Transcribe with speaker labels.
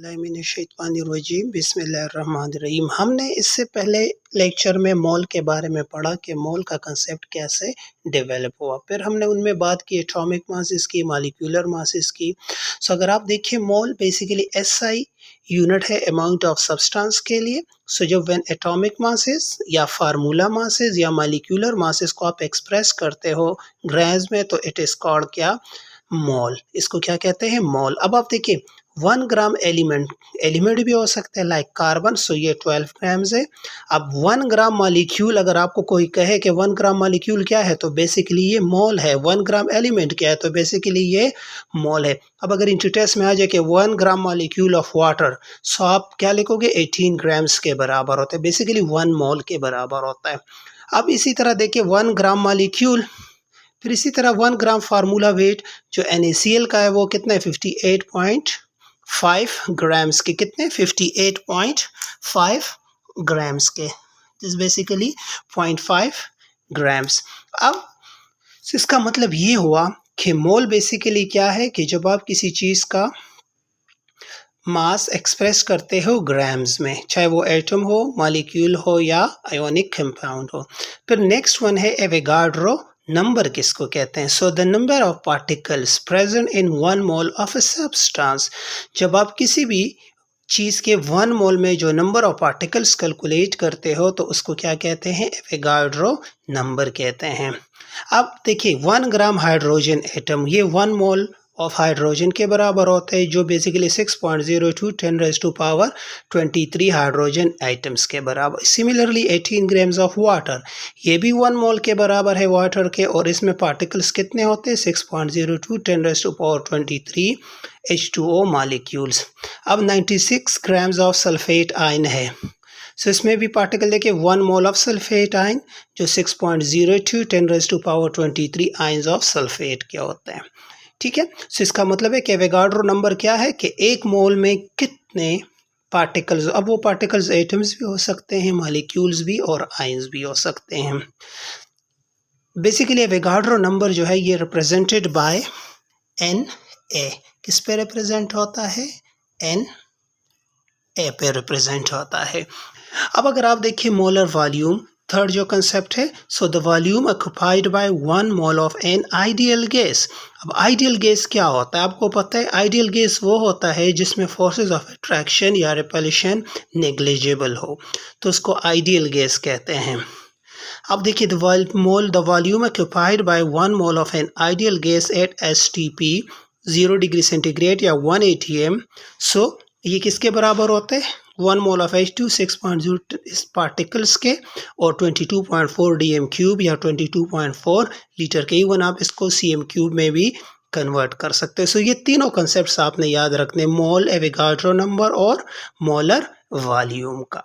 Speaker 1: बिस्मिल्लाहिर्रहमानिर्रहीम बिस्मिल्लाहिर्रहमानिर्रहीम। हमने इससे पहले लेक्चर में मोल के बारे में पढ़ा कि मोल का कंसेप्ट कैसे डेवलप हुआ। फिर हमने उनमें बात की एटॉमिक मासेस की, मॉलिक्यूलर मासेस की। सो अगर आप देखिए मोल बेसिकली एसआई यूनिट है अमाउंट ऑफ सब्सटेंस के लिए। सो जब व्हेन एटॉमिक मासेस या फार्मूला मासेस या मॉलिक्यूलर मासेस को आप एक्सप्रेस करते हो ग्राम्स में, तो इट इज कॉल्ड क्या? मोल। इसको क्या कहते हैं? मोल। अब आप देखिए 1 ग्राम एलिमेंट भी हो सकते हैं लाइक कार्बन, सो ये 12 ग्राम्स है। अब 1 ग्राम मॉलिक्यूल अगर आपको कोई कहे कि 1 ग्राम मॉलिक्यूल क्या है, तो बेसिकली ये मोल है। 1 ग्राम एलिमेंट क्या है, तो बेसिकली ये मोल है। अब अगर इंटू टेस्ट में आ जाए कि 1 ग्राम मॉलिक्यूल ऑफ वाटर, सो आप क्या लिखोगे? 18 ग्राम्स के बराबर होता है, बेसिकली 1 मोल के बराबर होता है। अब इसी तरह देखिए 1 ग्राम मॉलिक्यूल, फिर इसी तरह 1 ग्राम फार्मूला वेट जो NaCl का है वो कितना है? 58.5 ग्राम्स के। कितने? 58.5 ग्राम्स के। This basically 0.5 grams. अब इसका मतलब ये हुआ कि मोल बेसिकली क्या है कि जब आप किसी चीज़ का मास एक्सप्रेस करते हो ग्राम्स में, चाहे वो एटम हो, मॉलिक्यूल हो या आयोनिक कंपाउंड हो। फिर नेक्स्ट वन है एवोगाड्रो नंबर। किसको कहते हैं? So the number of particles present in 1 mole of a substance. जब आप किसी भी चीज़ के 1 मोल में जो नंबर ऑफ पार्टिकल्स कैलकुलेट करते हो तो उसको क्या कहते हैं? एवोगाड्रो नंबर कहते हैं। अब देखिए 1 ग्राम हाइड्रोजन एटम, ये 1 मोल ऑफ हाइड्रोजन के बराबर होते हैं, जो बेसिकली 6.02 10⁻23 हाइड्रोजन आइटम्स के बराबर। सिमिलरली 18 ग्राम्स ऑफ वाटर, ये भी 1 मोल के बराबर है वाटर के, और इसमें पार्टिकल्स कितने होते हैं? 6.02 10⁻23 H2O मॉलिक्यूल्स। अब 96 ग्राम्स ऑफ सल्फेट आयन है, सो इसमें भी पार्टिकल देखिए 1 मोल ऑफ सल्फेट आयन जो 6.02 10⁻23 आयन्स ऑफ सल्फेट के होते हैं। ठीक है, सो इसका मतलब है कि एवोगाड्रो नंबर क्या है कि 1 मोल में कितने पार्टिकल्स। अब वो पार्टिकल्स एटम्स भी हो सकते हैं, मॉलिक्यूल्स भी, और आयन्स भी हो सकते हैं। बेसिकली एवोगाड्रो नंबर जो है ये रिप्रेजेंटेड बाय Na। किस पे रिप्रेजेंट होता है? Na पे रिप्रेजेंट होता है। अब अगर आप देखिए मोलर वॉल्यूम, थर्ड जो कंसेप्ट है, so the volume occupied by 1 mole of an ideal gas. अब आइडियल गैस क्या होता है? आपको पता है आइडियल गैस वो होता है जिसमें फोर्सेस ऑफ अट्रैक्शन या रिपल्शन नेग्लिजिबल हो, तो उसको आइडियल गैस कहते हैं। अब देखिए the volume occupied by 1 mole of an ideal gas at STP 0 degree centigrade या 1 atm, सो ये किसके बराबर होते हैं? 1 मोल ऑफ H2 6.0 पार्टिकल्स के, और 22.4 dm³ या 22.4 लीटर के। इवन आप इसको cm³ में भी कन्वर्ट कर सकते हैं। सो ये तीनों कंसेप्ट्स आपने याद रखने, मोल, एवोगाड्रो नंबर और मोलर वॉल्यूम का।